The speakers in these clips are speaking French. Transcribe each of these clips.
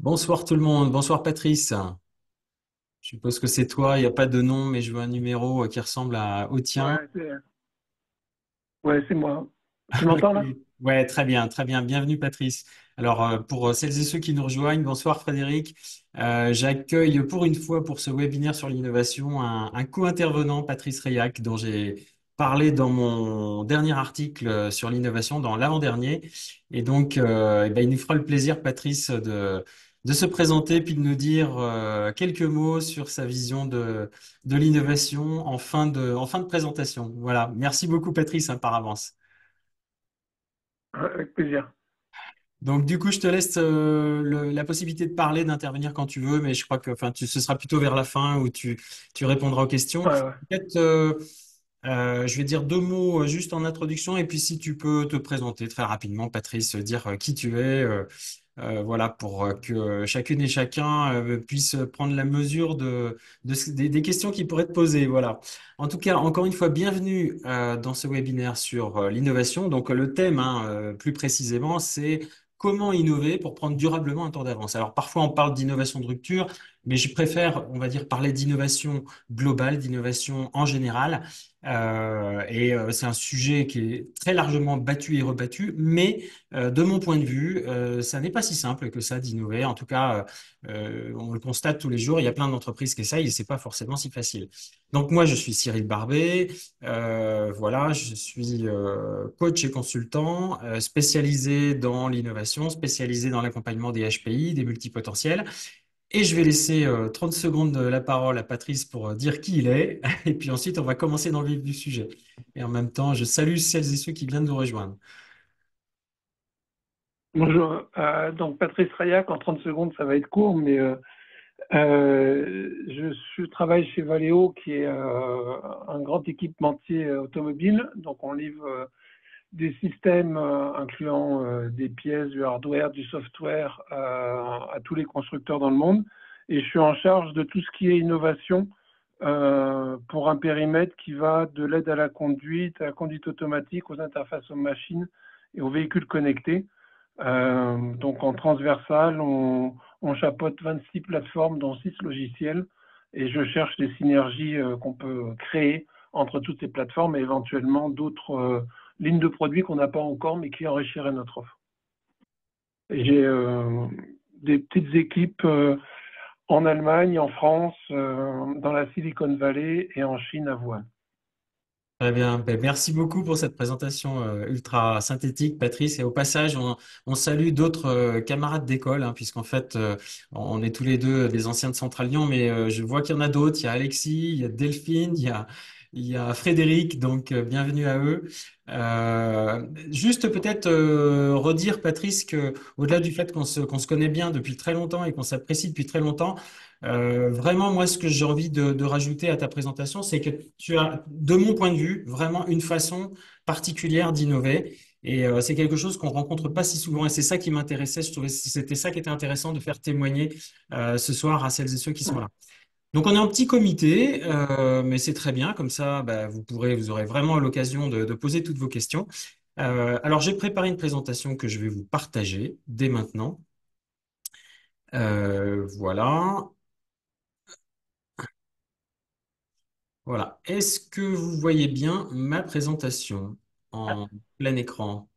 Bonsoir tout le monde, bonsoir Patrice. Je suppose que c'est toi, il n'y a pas de nom, mais je veux un numéro qui ressemble au tien. Ouais, c'est moi. Tu m'entends Ok. là? Ouais, très bien, très bien. Bienvenue Patrice. Alors, pour celles et ceux qui nous rejoignent, bonsoir Frédéric. J'accueille pour une fois pour ce webinaire sur l'innovation un co-intervenant, Patrice Rayac, dont j'ai parlé dans mon dernier article sur l'innovation, dans l'avant-dernier. Et donc, eh ben, il nous fera le plaisir, Patrice, de se présenter puis de nous dire quelques mots sur sa vision de l'innovation en fin de présentation. Voilà. Merci beaucoup, Patrice, hein, par avance. Avec plaisir. Donc, du coup, je te laisse la possibilité de parler, d'intervenir quand tu veux, mais je crois que enfin, ce sera plutôt vers la fin où tu répondras aux questions. Ouais, ouais. Peut-être, je vais dire deux mots juste en introduction, et puis si tu peux te présenter très rapidement, Patrice, dire qui tu es, voilà, pour que chacune et chacun puisse prendre la mesure des questions qui pourraient te poser. Voilà. En tout cas, encore une fois, bienvenue dans ce webinaire sur l'innovation. Donc, le thème, hein, plus précisément, c'est comment innover pour prendre durablement un temps d'avance. Alors, parfois, on parle d'innovation de rupture, mais je préfère, on va dire, parler d'innovation globale, d'innovation en général. C'est un sujet qui est très largement battu et rebattu, mais de mon point de vue, ça n'est pas si simple que ça d'innover. En tout cas, on le constate tous les jours. Il y a plein d'entreprises qui essayent et c'est pas forcément si facile. Donc moi, je suis Cyril Barbet. Voilà, je suis coach et consultant spécialisé dans l'innovation, spécialisé dans l'accompagnement des HPI, des multipotentiels. Et je vais laisser 30 secondes de la parole à Patrice pour dire qui il est. Et puis ensuite, on va commencer dans le vif du sujet. Et en même temps, je salue celles et ceux qui viennent de nous rejoindre. Bonjour. Donc, Patrice Rayac, en 30 secondes, ça va être court, mais je travaille chez Valeo, qui est un grand équipementier automobile. Donc, on livre des systèmes incluant des pièces, du hardware, du software à tous les constructeurs dans le monde. Et je suis en charge de tout ce qui est innovation pour un périmètre qui va de l'aide à la conduite automatique, aux interfaces aux machines et aux véhicules connectés. Donc en transversal, on chapeaute 26 plateformes, dont 6 logiciels, et je cherche des synergies qu'on peut créer entre toutes ces plateformes et éventuellement d'autres lignes de produits qu'on n'a pas encore, mais qui enrichiraient notre offre. Et j'ai des petites équipes en Allemagne, en France, dans la Silicon Valley et en Chine à Wuhan. Très bien. Ben, merci beaucoup pour cette présentation ultra synthétique, Patrice. Et au passage, on salue d'autres camarades d'école, hein, puisqu'en fait, on est tous les deux des anciens de Central Lyon, mais je vois qu'il y en a d'autres. Il y a Alexis, il y a Delphine, il y a Frédéric, donc bienvenue à eux. Juste peut-être redire, Patrice, que au-delà du fait qu'on se connaît bien depuis très longtemps et qu'on s'apprécie depuis très longtemps, vraiment, moi, ce que j'ai envie de rajouter à ta présentation, c'est que tu as, de mon point de vue, vraiment une façon particulière d'innover. Et c'est quelque chose qu'on rencontre pas si souvent. Et c'est ça qui m'intéressait. Je trouvais que c'était ça qui était intéressant de faire témoigner ce soir à celles et ceux qui sont là. Donc, on est en petit comité, mais c'est très bien. Comme ça, bah, vous aurez vraiment l'occasion de poser toutes vos questions. Alors, j'ai préparé une présentation que je vais vous partager dès maintenant. Voilà. Voilà. Est-ce que vous voyez bien ma présentation en plein écran?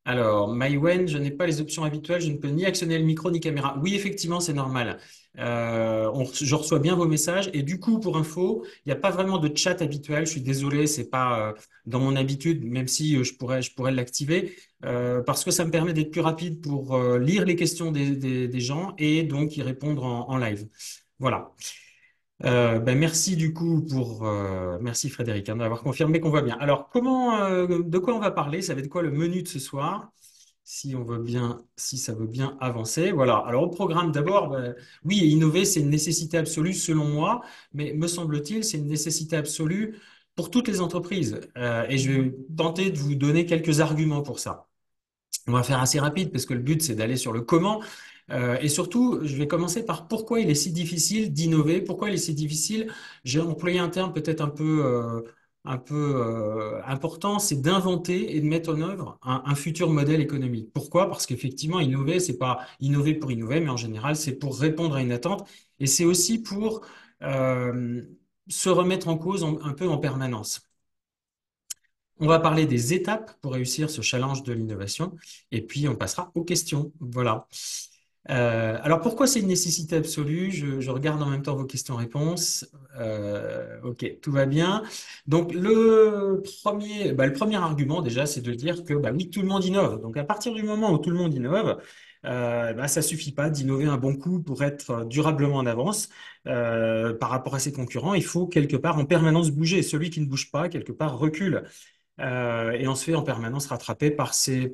Alors, MyWen, je n'ai pas les options habituelles, je ne peux ni actionner le micro ni caméra. Oui, effectivement, c'est normal. Je reçois bien vos messages et du coup, pour info, il n'y a pas vraiment de chat habituel. Je suis désolé, c'est pas dans mon habitude, même si je pourrais l'activer, parce que ça me permet d'être plus rapide pour lire les questions des gens et donc y répondre en live. Voilà. Ben merci du coup merci Frédéric hein, d'avoir confirmé qu'on voit bien. Alors de quoi on va parler? Ça va être quoi le menu de ce soir? Si on veut bien, si ça veut bien avancer. Voilà. Alors au programme d'abord, ben, oui, innover c'est une nécessité absolue selon moi, mais me semble-t-il c'est une nécessité absolue pour toutes les entreprises. Et je vais tenter de vous donner quelques arguments pour ça. On va faire assez rapide parce que le but, c'est d'aller sur le comment. Et surtout, je vais commencer par pourquoi il est si difficile d'innover, pourquoi il est si difficile. J'ai employé un terme peut-être un peu important, c'est d'inventer et de mettre en œuvre un futur modèle économique. Pourquoi? Parce qu'effectivement, innover, c'est pas innover pour innover, mais en général, c'est pour répondre à une attente et c'est aussi pour euh, se remettre en cause un peu en permanence. On va parler des étapes pour réussir ce challenge de l'innovation et puis on passera aux questions. Voilà. Alors pourquoi c'est une nécessité absolue? Je regarde en même temps vos questions-réponses. Ok, tout va bien. Donc le premier argument déjà, c'est de dire que bah oui, tout le monde innove. Donc à partir du moment où tout le monde innove, bah, ça suffit pas d'innover un bon coup pour être durablement en avance par rapport à ses concurrents. Il faut quelque part en permanence bouger. Celui qui ne bouge pas, quelque part, recule. Et on se fait en permanence rattraper par ses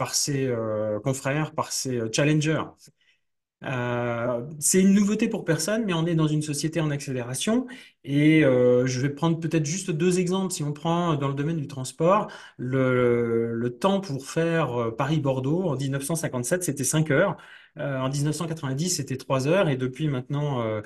confrères, par ses challengers. C'est une nouveauté pour personne, mais on est dans une société en accélération. Et je vais prendre peut-être juste deux exemples. Si on prend dans le domaine du transport, le temps pour faire Paris-Bordeaux en 1957, c'était 5 heures. En 1990, c'était 3 heures. Et depuis maintenant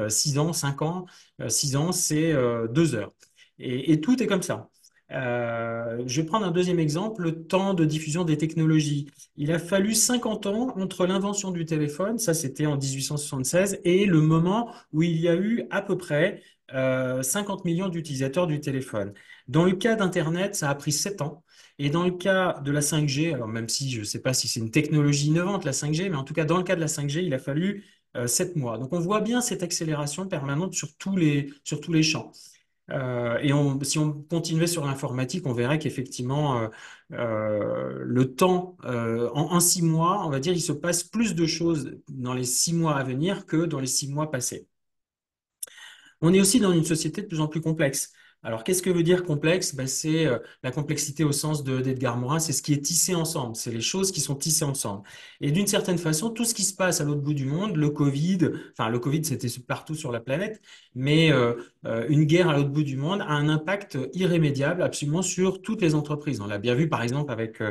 6 ans, 5 ans, 6 ans, c'est 2 heures. Et tout est comme ça. Je vais prendre un deuxième exemple, le temps de diffusion des technologies. Il a fallu 50 ans entre l'invention du téléphone, ça c'était en 1876, et le moment où il y a eu à peu près 50 millions d'utilisateurs du téléphone. Dans le cas d'Internet, ça a pris 7 ans. Et dans le cas de la 5G, alors même si je ne sais pas si c'est une technologie innovante, la 5G, mais en tout cas dans le cas de la 5G, il a fallu 7 mois. Donc on voit bien cette accélération permanente sur tous les champs. Si on continuait sur l'informatique, on verrait qu'effectivement, le temps, en 6 mois, on va dire, il se passe plus de choses dans les 6 mois à venir que dans les 6 mois passés. On est aussi dans une société de plus en plus complexe. Alors, qu'est-ce que veut dire complexe? Ben, c'est la complexité au sens d'Edgar Morin, c'est ce qui est tissé ensemble, c'est les choses qui sont tissées ensemble. Et d'une certaine façon, tout ce qui se passe à l'autre bout du monde, le Covid, enfin le Covid c'était partout sur la planète, mais une guerre à l'autre bout du monde a un impact irrémédiable absolument sur toutes les entreprises. On l'a bien vu par exemple avec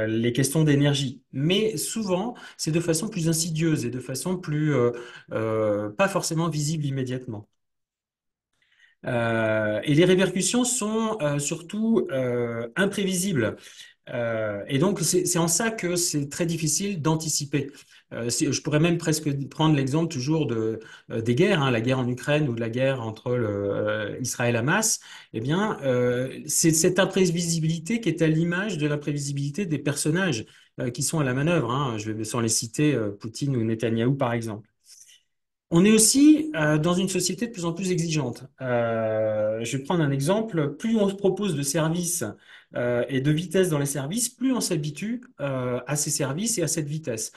les questions d'énergie. Mais souvent, c'est de façon plus insidieuse et de façon plus pas forcément visible immédiatement. Et les répercussions sont surtout imprévisibles. Et donc, c'est en ça que c'est très difficile d'anticiper. Je pourrais même presque prendre l'exemple toujours des guerres, hein, la guerre en Ukraine ou de la guerre entre Israël et Hamas. Eh bien, c'est cette imprévisibilité qui est à l'image de l'imprévisibilité des personnages qui sont à la manœuvre, hein. Je vais sans les citer, Poutine ou Netanyahou par exemple. On est aussi dans une société de plus en plus exigeante. Je vais prendre un exemple. Plus on se propose de services et de vitesse dans les services, plus on s'habitue à ces services et à cette vitesse.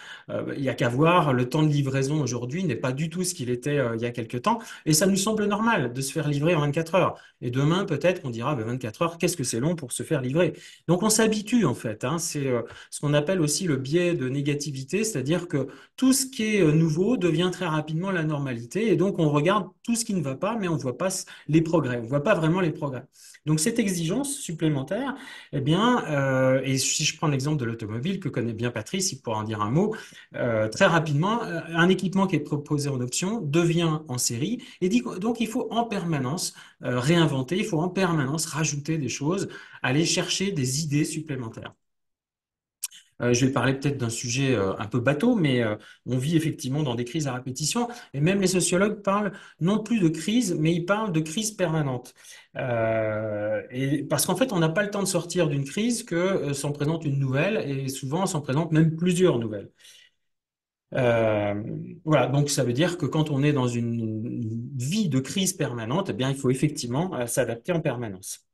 Il y a qu'à voir, le temps de livraison aujourd'hui n'est pas du tout ce qu'il était il y a quelque temps. Et ça nous semble normal de se faire livrer en 24 heures. Et demain, peut-être qu'on dira, 24 heures, qu'est-ce que c'est long pour se faire livrer? Donc on s'habitue en fait, hein. C'est ce qu'on appelle aussi le biais de négativité, c'est-à-dire que tout ce qui est nouveau devient très rapidement la normalité et donc on regarde tout ce qui ne va pas, mais on ne voit pas les progrès, on ne voit pas vraiment les progrès. Donc cette exigence supplémentaire, eh bien, et si je prends l'exemple de l'automobile que connaît bien Patrice, il pourra en dire un mot, très rapidement, un équipement qui est proposé en option devient en série et donc il faut en permanence réinventer, il faut en permanence rajouter des choses, aller chercher des idées supplémentaires. Je vais parler peut-être d'un sujet un peu bateau, mais on vit effectivement dans des crises à répétition. Et même les sociologues parlent non plus de crise, mais ils parlent de crise permanente. Et parce qu'en fait, on n'a pas le temps de sortir d'une crise que s'en présente une nouvelle, et souvent s'en présente même plusieurs nouvelles. Euh, voilà, donc ça veut dire que quand on est dans une vie de crise permanente, eh bien, il faut effectivement s'adapter en permanence.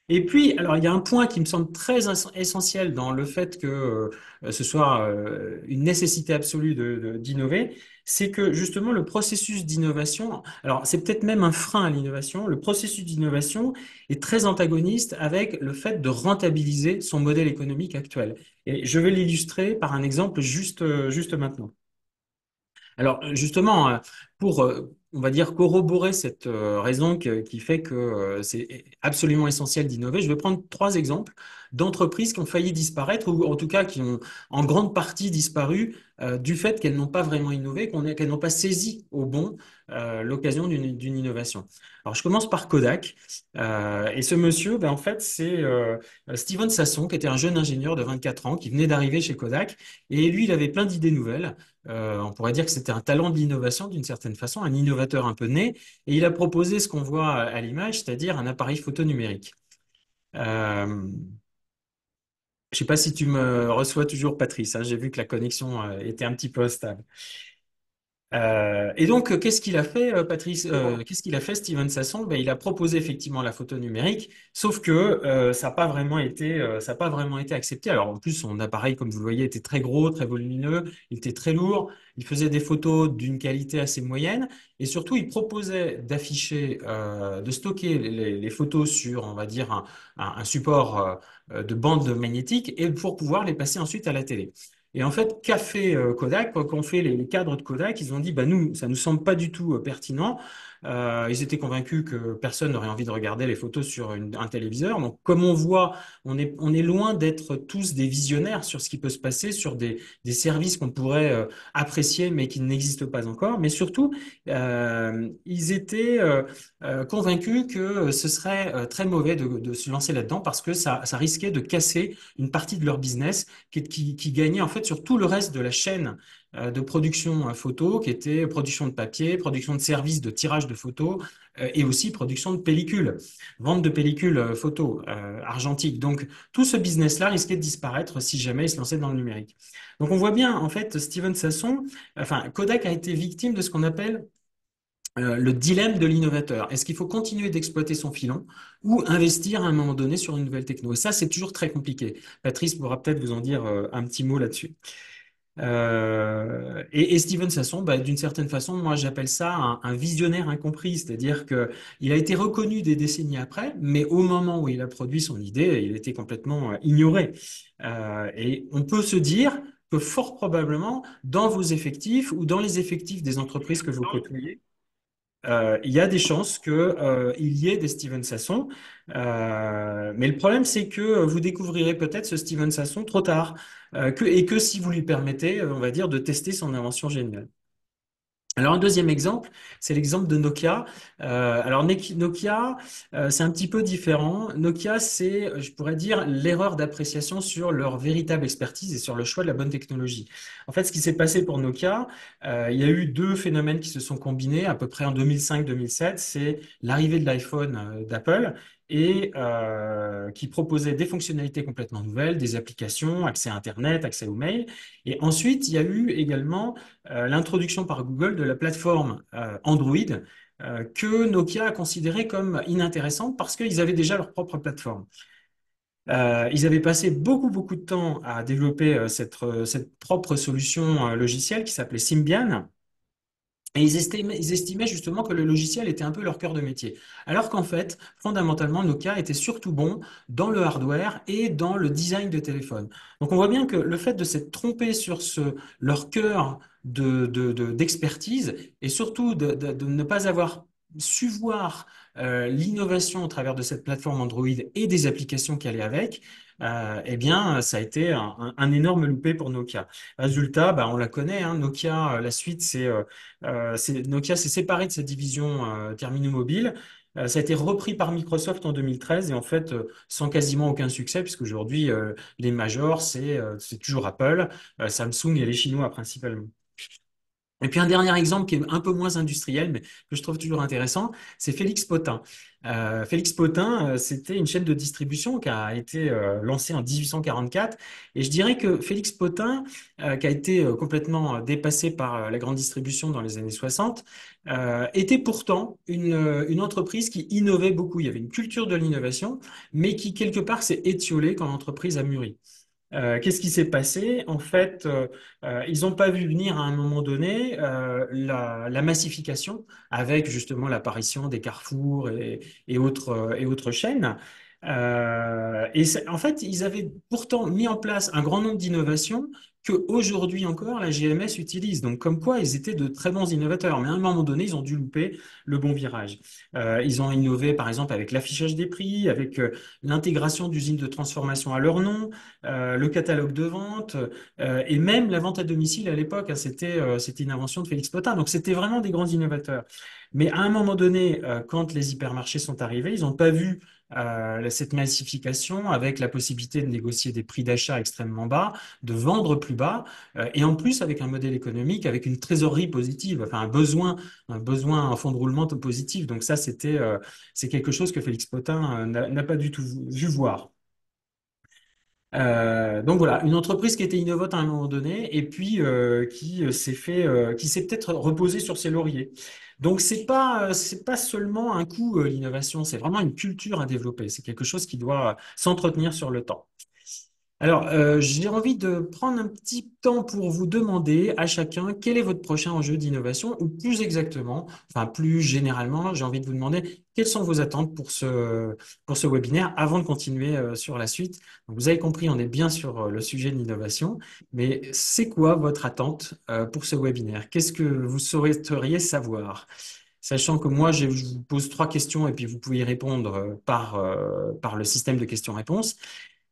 Et puis, alors, il y a un point qui me semble très essentiel dans le fait que ce soit une nécessité absolue d'innover, c'est que justement le processus d'innovation, alors c'est peut-être même un frein à l'innovation, le processus d'innovation est très antagoniste avec le fait de rentabiliser son modèle économique actuel. Et je vais l'illustrer par un exemple juste maintenant. Alors justement, pour, on va dire, corroborer cette raison qui fait que c'est absolument essentiel d'innover, je vais prendre trois exemples d'entreprises qui ont failli disparaître ou en tout cas qui ont en grande partie disparu du fait qu'elles n'ont pas vraiment innové, qu'elles n'ont pas saisi au bon l'occasion d'une innovation. Alors, je commence par Kodak. Et ce monsieur, ben, en fait, c'est Steven Sasson, qui était un jeune ingénieur de 24 ans qui venait d'arriver chez Kodak. Et lui, il avait plein d'idées nouvelles. On pourrait dire que c'était un talent de l'innovation d'une certaine façon, un innovateur un peu né. Et il a proposé ce qu'on voit à l'image, c'est-à-dire un appareil photo numérique. Euh, je ne sais pas si tu me reçois toujours, Patrice, hein. J'ai vu que la connexion était un petit peu instable. Et donc, qu'est-ce qu'il a fait, Patrice? C'est bon. Qu'est-ce qu'il a fait, Steven Sasson? Ben, il a proposé effectivement la photo numérique, sauf que ça n'a pas vraiment été accepté. Alors, en plus, son appareil, comme vous le voyez, était très gros, très volumineux, il était très lourd, il faisait des photos d'une qualité assez moyenne, et surtout, il proposait d'afficher, de stocker les photos sur, on va dire, un support de bande magnétique, et pour pouvoir les passer ensuite à la télé. Et en fait, qu'a fait Kodak, qu'ont fait les cadres de Kodak, ils ont dit, bah nous, ça nous semble pas du tout pertinent. Ils étaient convaincus que personne n'aurait envie de regarder les photos sur un téléviseur. Donc, comme on voit, on est loin d'être tous des visionnaires sur ce qui peut se passer sur des services qu'on pourrait apprécier, mais qui n'existent pas encore. Mais surtout, ils étaient convaincus que ce serait très mauvais de se lancer là-dedans parce que ça risquait de casser une partie de leur business qui gagnait en fait sur tout le reste de la chaîne de production photo, qui était production de papier, production de services de tirage de photos et aussi production de pellicules, vente de pellicules photo argentiques. Donc tout ce business-là risquait de disparaître si jamais il se lançait dans le numérique. Donc on voit bien en fait Steven Sasson, enfin Kodak a été victime de ce qu'on appelle le dilemme de l'innovateur. Est-ce qu'il faut continuer d'exploiter son filon ou investir à un moment donné sur une nouvelle techno? Et ça, c'est toujours très compliqué. Patrice pourra peut-être vous en dire un petit mot là-dessus. Et Steven Sasson, bah, d'une certaine façon, moi j'appelle ça un visionnaire incompris, c'est-à-dire que il a été reconnu des décennies après, mais au moment où il a produit son idée, il était complètement ignoré. Et on peut se dire que fort probablement, dans vos effectifs ou dans les effectifs des entreprises que vous côtoyez, il y a des chances que, il y ait des Steven Sasson. Mais le problème, c'est que vous découvrirez peut-être ce Steven Sasson trop tard, et que si vous lui permettez, on va dire, de tester son invention géniale. Alors un deuxième exemple, c'est l'exemple de Nokia. Alors Nokia, c'est un petit peu différent. Nokia, c'est, je pourrais dire, l'erreur d'appréciation sur leur véritable expertise et sur le choix de la bonne technologie. En fait, ce qui s'est passé pour Nokia, il y a eu deux phénomènes qui se sont combinés à peu près en 2005-2007. C'est l'arrivée de l'iPhone d'Apple et qui proposait des fonctionnalités complètement nouvelles, des applications, accès à Internet, accès aux mails. Et ensuite, il y a eu également l'introduction par Google de la plateforme Android que Nokia a considérée comme inintéressante parce qu'ils avaient déjà leur propre plateforme. Ils avaient passé beaucoup de temps à développer cette propre solution logicielle qui s'appelait Symbian. Et ils estimaient justement que le logiciel était un peu leur cœur de métier. Alors qu'en fait, fondamentalement, Nokia était surtout bon dans le hardware et dans le design de téléphone. Donc on voit bien que le fait de s'être trompé sur leur cœur d'expertise et surtout de ne pas avoir su voir l'innovation au travers de cette plateforme Android et des applications qui allaient avec, eh bien, ça a été un énorme loupé pour Nokia. Résultat, bah, on la connaît, hein, Nokia, la suite, Nokia s'est séparé de sa division terminaux mobiles. Ça a été repris par Microsoft en 2013 et en fait, sans quasiment aucun succès, puisque aujourd'hui, les majors, c'est toujours Apple, Samsung et les Chinois principalement. Et puis un dernier exemple qui est un peu moins industriel, mais que je trouve toujours intéressant, c'est Félix Potin. Félix Potin, c'était une chaîne de distribution qui a été lancée en 1844. Et je dirais que Félix Potin, qui a été complètement dépassé par la grande distribution dans les années 60, était pourtant une entreprise qui innovait beaucoup. Il y avait une culture de l'innovation, mais qui quelque part s'est étiolée quand l'entreprise a mûri. Qu'est-ce qui s'est passé? En fait, ils n'ont pas vu venir à un moment donné la massification avec justement l'apparition des Carrefour et autres chaînes. En fait, ils avaient pourtant mis en place un grand nombre d'innovations qu'aujourd'hui encore, la GMS utilise. Donc, comme quoi, ils étaient de très bons innovateurs. Mais à un moment donné, ils ont dû louper le bon virage. Ils ont innové, par exemple, avec l'affichage des prix, avec l'intégration d'usines de transformation à leur nom, le catalogue de vente, et même la vente à domicile à l'époque, hein, c'était une invention de Félix Potin. Donc, c'était vraiment des grands innovateurs. Mais à un moment donné, quand les hypermarchés sont arrivés, ils n'ont pas vu cette massification avec la possibilité de négocier des prix d'achat extrêmement bas, de vendre plus bas, et en plus avec un modèle économique, avec une trésorerie positive, enfin un fonds de roulement positif. Donc ça, c'est quelque chose que Félix Potin n'a pas du tout vu voir. Donc voilà, une entreprise qui était innovante à un moment donné et puis qui s'est peut-être reposée sur ses lauriers. Donc c'est pas seulement un coût l'innovation, c'est vraiment une culture à développer. C'est quelque chose qui doit s'entretenir sur le temps. Alors, j'ai envie de prendre un petit temps pour vous demander à chacun quel est votre prochain enjeu d'innovation, ou plus exactement, enfin plus généralement, j'ai envie de vous demander quelles sont vos attentes pour ce webinaire avant de continuer sur la suite. Donc, vous avez compris, on est bien sur le sujet de l'innovation, mais c'est quoi votre attente pour ce webinaire? Qu'est-ce que vous souhaiteriez savoir? Sachant que moi, je vous pose trois questions et puis vous pouvez y répondre par le système de questions-réponses.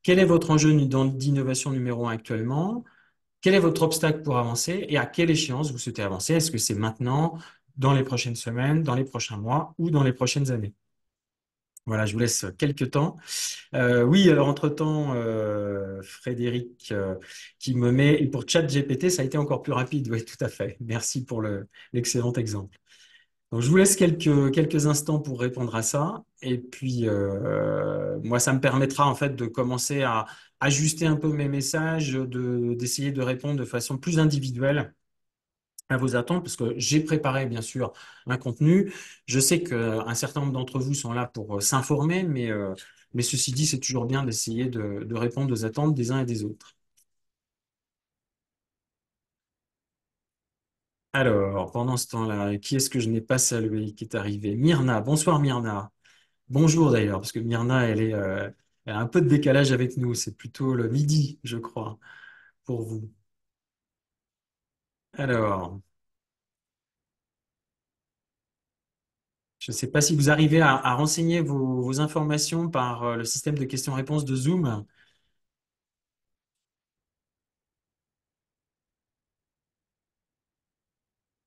Quel est votre enjeu d'innovation numéro un actuellement? Quel est votre obstacle pour avancer et à quelle échéance vous souhaitez avancer? Est-ce que c'est maintenant, dans les prochaines semaines, dans les prochains mois ou dans les prochaines années? Voilà, je vous laisse quelques temps. Oui, alors entre-temps, Frédéric qui me met, et pour ChatGPT, ça a été encore plus rapide. Oui, tout à fait. Merci pour l'excellent exemple. Donc, je vous laisse quelques instants pour répondre à ça. Et puis, moi, ça me permettra en fait de commencer à ajuster un peu mes messages, d'essayer de répondre de façon plus individuelle à vos attentes, parce que j'ai préparé, bien sûr, un contenu. Je sais qu'un certain nombre d'entre vous sont là pour s'informer, mais ceci dit, c'est toujours bien d'essayer de répondre aux attentes des uns et des autres. Alors, pendant ce temps-là, qui est-ce que je n'ai pas salué qui est arrivé? Myrna. Bonsoir, Myrna. Bonjour d'ailleurs, parce que Myrna, elle a un peu de décalage avec nous. C'est plutôt le midi, je crois, pour vous. Alors, je ne sais pas si vous arrivez à renseigner vos informations par le système de questions-réponses de Zoom.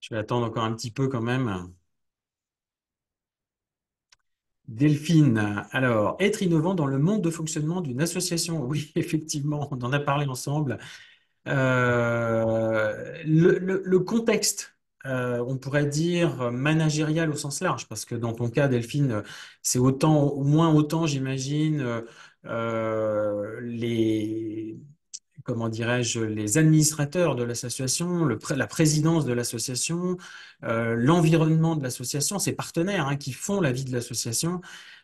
Je vais attendre encore un petit peu quand même. Delphine, alors, être innovant dans le monde de fonctionnement d'une association. Oui, effectivement, on en a parlé ensemble. Le contexte, on pourrait dire managérial au sens large, parce que dans ton cas, Delphine, c'est autant, au moins autant, j'imagine, les, comment dirais-je, les administrateurs de l'association, la présidence de l'association, l'environnement de l'association, ses partenaires hein, qui font la vie de l'association.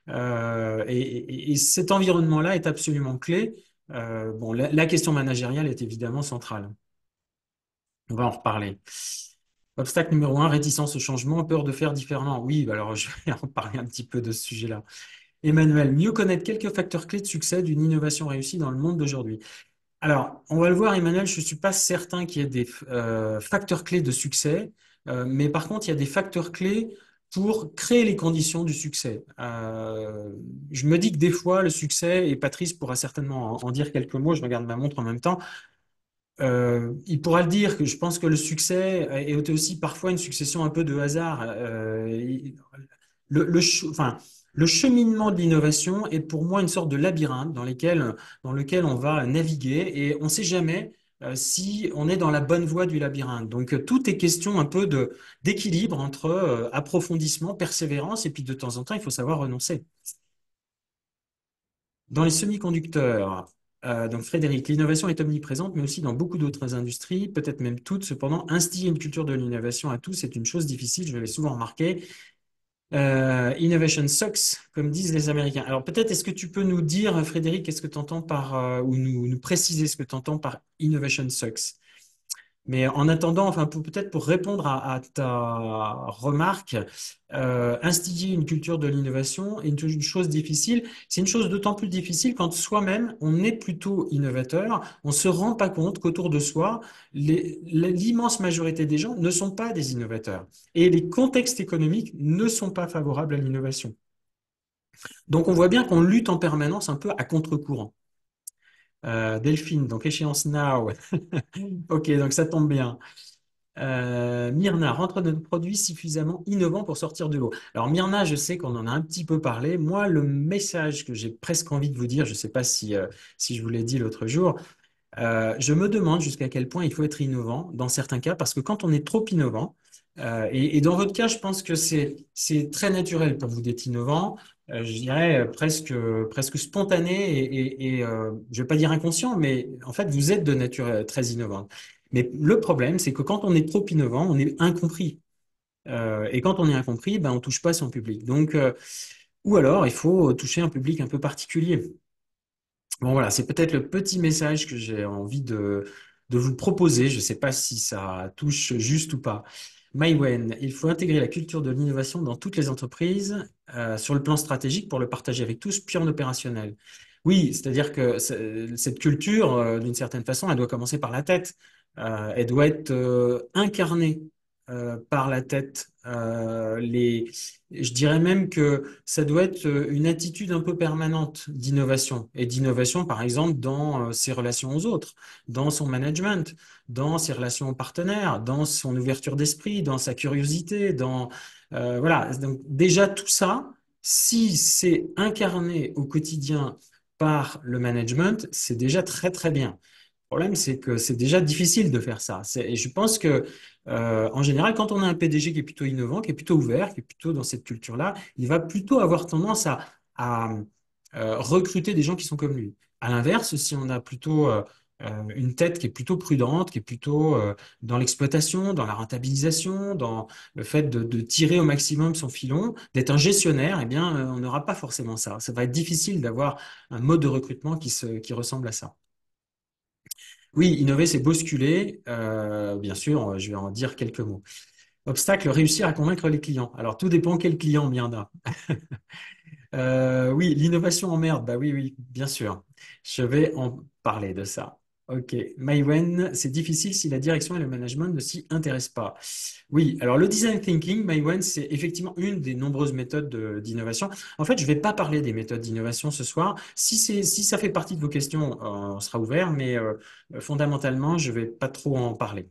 Et cet environnement-là est absolument clé. Bon, la question managériale est évidemment centrale. On va en reparler. Obstacle numéro un, réticence au changement, peur de faire différemment. Oui, bah alors je vais en parler un petit peu de ce sujet-là. Emmanuel, mieux connaître quelques facteurs clés de succès d'une innovation réussie dans le monde d'aujourd'hui. Alors, on va le voir, Emmanuel, je ne suis pas certain qu'il y ait des facteurs clés de succès, mais par contre, il y a des facteurs clés pour créer les conditions du succès. Je me dis que des fois, le succès, et Patrice pourra certainement en dire quelques mots, je regarde ma montre en même temps, il pourra le dire que je pense que le succès est aussi parfois une succession un peu de hasard. Enfin, le cheminement de l'innovation est pour moi une sorte de labyrinthe dans lequel on va naviguer et on ne sait jamais si on est dans la bonne voie du labyrinthe. Donc, tout est question un peu d'équilibre entre approfondissement, persévérance et puis de temps en temps, il faut savoir renoncer. Dans les semi-conducteurs, donc Frédéric, l'innovation est omniprésente, mais aussi dans beaucoup d'autres industries, peut-être même toutes. Cependant, instiller une culture de l'innovation à tous c'est une chose difficile, je l'ai souvent remarqué. Innovation sucks, comme disent les Américains. Alors peut-être est-ce que tu peux nous dire, Frédéric, qu'est-ce que tu entends par, ou nous préciser ce que tu entends par innovation sucks? Mais en attendant, enfin, peut-être pour répondre à ta remarque, instiller une culture de l'innovation est une chose difficile. C'est une chose d'autant plus difficile quand soi-même, on est plutôt innovateur, on se rend pas compte qu'autour de soi, l'immense majorité des gens ne sont pas des innovateurs. Et les contextes économiques ne sont pas favorables à l'innovation. Donc on voit bien qu'on lutte en permanence un peu à contre-courant. Delphine, donc échéance now. Ok, donc ça tombe bien. Myrna, rentre notre produit suffisamment innovant pour sortir de l'eau. Alors Myrna, je sais qu'on en a un petit peu parlé. Moi, le message que j'ai presque envie de vous dire, je ne sais pas si je vous l'ai dit l'autre jour, je me demande jusqu'à quel point il faut être innovant dans certains cas, parce que quand on est trop innovant, et dans votre cas, je pense que c'est très naturel pour vous d'être innovant, je dirais presque spontané je vais pas dire inconscient, mais en fait, vous êtes de nature très innovante. Mais le problème, c'est que quand on est trop innovant, on est incompris. Et quand on est incompris, ben, on touche pas son public. Donc, ou alors, il faut toucher un public un peu particulier. Bon, voilà, c'est peut-être le petit message que j'ai envie de vous proposer. Je ne sais pas si ça touche juste ou pas. Maïwen, il faut intégrer la culture de l'innovation dans toutes les entreprises, sur le plan stratégique pour le partager avec tous, puis en opérationnel. Oui, c'est-à-dire que cette culture, d'une certaine façon, elle doit commencer par la tête. Elle doit être incarnée par la tête. Je dirais même que ça doit être une attitude un peu permanente d'innovation. Et d'innovation, par exemple, dans ses relations aux autres, dans son management, dans ses relations aux partenaires, dans son ouverture d'esprit, dans sa curiosité, voilà. Donc, déjà, tout ça, si c'est incarné au quotidien par le management, c'est déjà très, très bien. Le problème, c'est que c'est déjà difficile de faire ça. Et je pense que, en général, quand on a un PDG qui est plutôt innovant, qui est plutôt ouvert, qui est plutôt dans cette culture-là, il va plutôt avoir tendance à recruter des gens qui sont comme lui. À l'inverse, si on a plutôt une tête qui est plutôt prudente, qui est plutôt dans l'exploitation, dans la rentabilisation, dans le fait de tirer au maximum son filon, d'être un gestionnaire, eh bien, on n'aura pas forcément ça. Ça va être difficile d'avoir un mode de recrutement qui ressemble à ça. Oui, innover, c'est bousculer. Bien sûr, je vais en dire quelques mots. Obstacle, réussir à convaincre les clients. Alors, tout dépend quel client, Myrna. Oui, l'innovation emmerde. Bah oui, oui, bien sûr. Je vais en parler de ça. Ok. Maïwen, c'est difficile si la direction et le management ne s'y intéressent pas. Oui, alors le design thinking, Maïwen, c'est effectivement une des nombreuses méthodes d'innovation. En fait, je ne vais pas parler des méthodes d'innovation ce soir. Si ça fait partie de vos questions, on sera ouvert, mais fondamentalement, je ne vais pas trop en parler.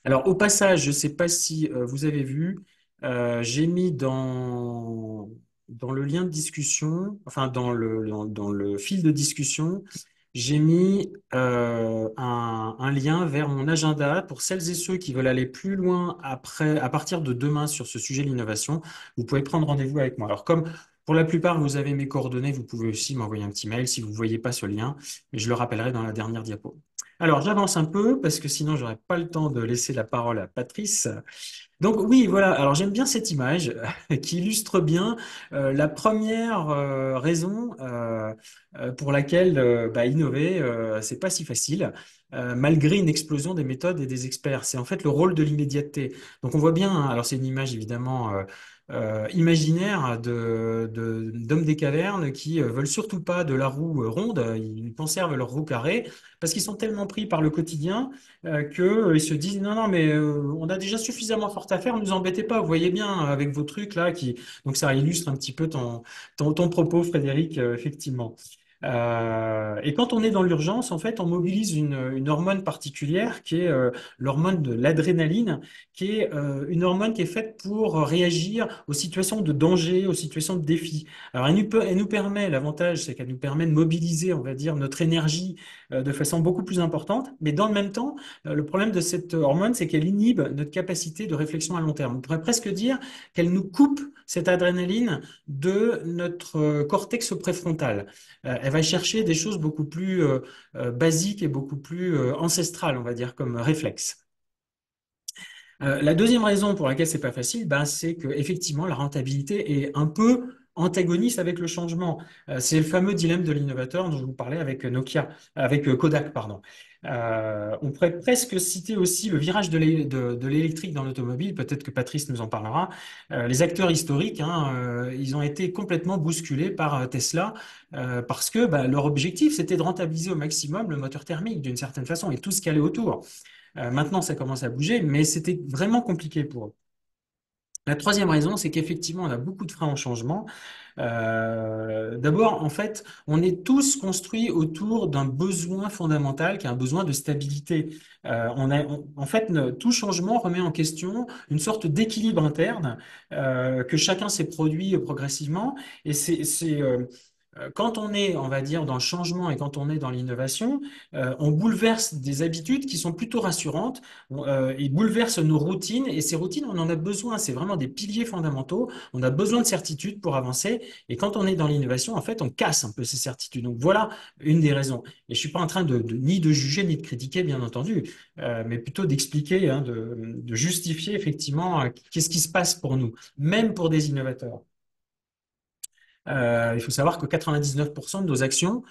Alors, au passage, je ne sais pas si vous avez vu, j'ai mis dans le lien de discussion, enfin dans le fil de discussion, j'ai mis un lien vers mon agenda pour celles et ceux qui veulent aller plus loin après, à partir de demain sur ce sujet de l'innovation. Vous pouvez prendre rendez-vous avec moi. Alors, comme pour la plupart, vous avez mes coordonnées, vous pouvez aussi m'envoyer un petit mail si vous ne voyez pas ce lien, mais je le rappellerai dans la dernière diapo. Alors, j'avance un peu parce que sinon, j'aurais pas le temps de laisser la parole à Patrice. Donc oui, voilà. Alors j'aime bien cette image qui illustre bien la première raison pour laquelle bah, innover, c'est pas si facile, malgré une explosion des méthodes et des experts. C'est en fait le rôle de l'immédiateté. Donc on voit bien, hein, alors c'est une image évidemment imaginaire d'hommes des cavernes qui veulent surtout pas de la roue ronde, ils conservent leur roue carrée parce qu'ils sont tellement pris par le quotidien qu'ils se disent non, non, mais on a déjà suffisamment fort à faire, ne nous embêtez pas, vous voyez bien avec vos trucs là. Donc ça illustre un petit peu ton propos, Frédéric, effectivement. Et quand on est dans l'urgence, en fait, on mobilise une hormone particulière qui est l'hormone de l'adrénaline, qui est une hormone qui est faite pour réagir aux situations de danger, aux situations de défi. Alors, elle nous permet, l'avantage, c'est qu'elle nous permet de mobiliser, on va dire, notre énergie de façon beaucoup plus importante, mais dans le même temps, le problème de cette hormone, c'est qu'elle inhibe notre capacité de réflexion à long terme. On pourrait presque dire qu'elle nous coupe cette adrénaline de notre cortex préfrontal. Elle va chercher des choses beaucoup plus basiques et beaucoup plus ancestrales, on va dire, comme réflexe. La deuxième raison pour laquelle c'est pas facile, ben, c'est que effectivement la rentabilité est un peu antagonistes avec le changement. C'est le fameux dilemme de l'innovateur dont je vous parlais avec Nokia, avec Kodak, pardon. On pourrait presque citer aussi le virage de l'électrique dans l'automobile. Peut-être que Patrice nous en parlera. Les acteurs historiques, hein, ils ont été complètement bousculés par Tesla parce que bah, leur objectif, c'était de rentabiliser au maximum le moteur thermique d'une certaine façon et tout ce qui allait autour. Maintenant, ça commence à bouger, mais c'était vraiment compliqué pour eux. La troisième raison, c'est qu'effectivement, on a beaucoup de freins au changement. D'abord, en fait, on est tous construits autour d'un besoin fondamental qui est un besoin de stabilité. En fait, tout changement remet en question une sorte d'équilibre interne que chacun s'est produit progressivement. Et quand on est, on va dire, dans le changement et quand on est dans l'innovation, on bouleverse des habitudes qui sont plutôt rassurantes. Ils bouleversent nos routines et ces routines, on en a besoin. C'est vraiment des piliers fondamentaux. On a besoin de certitude pour avancer. Et quand on est dans l'innovation, en fait, on casse un peu ces certitudes. Donc voilà une des raisons. Et je suis pas en train ni de juger ni de critiquer, bien entendu, mais plutôt d'expliquer, hein, de justifier effectivement qu'est-ce qui se passe pour nous, même pour des innovateurs. Il faut savoir que 99% de nos actions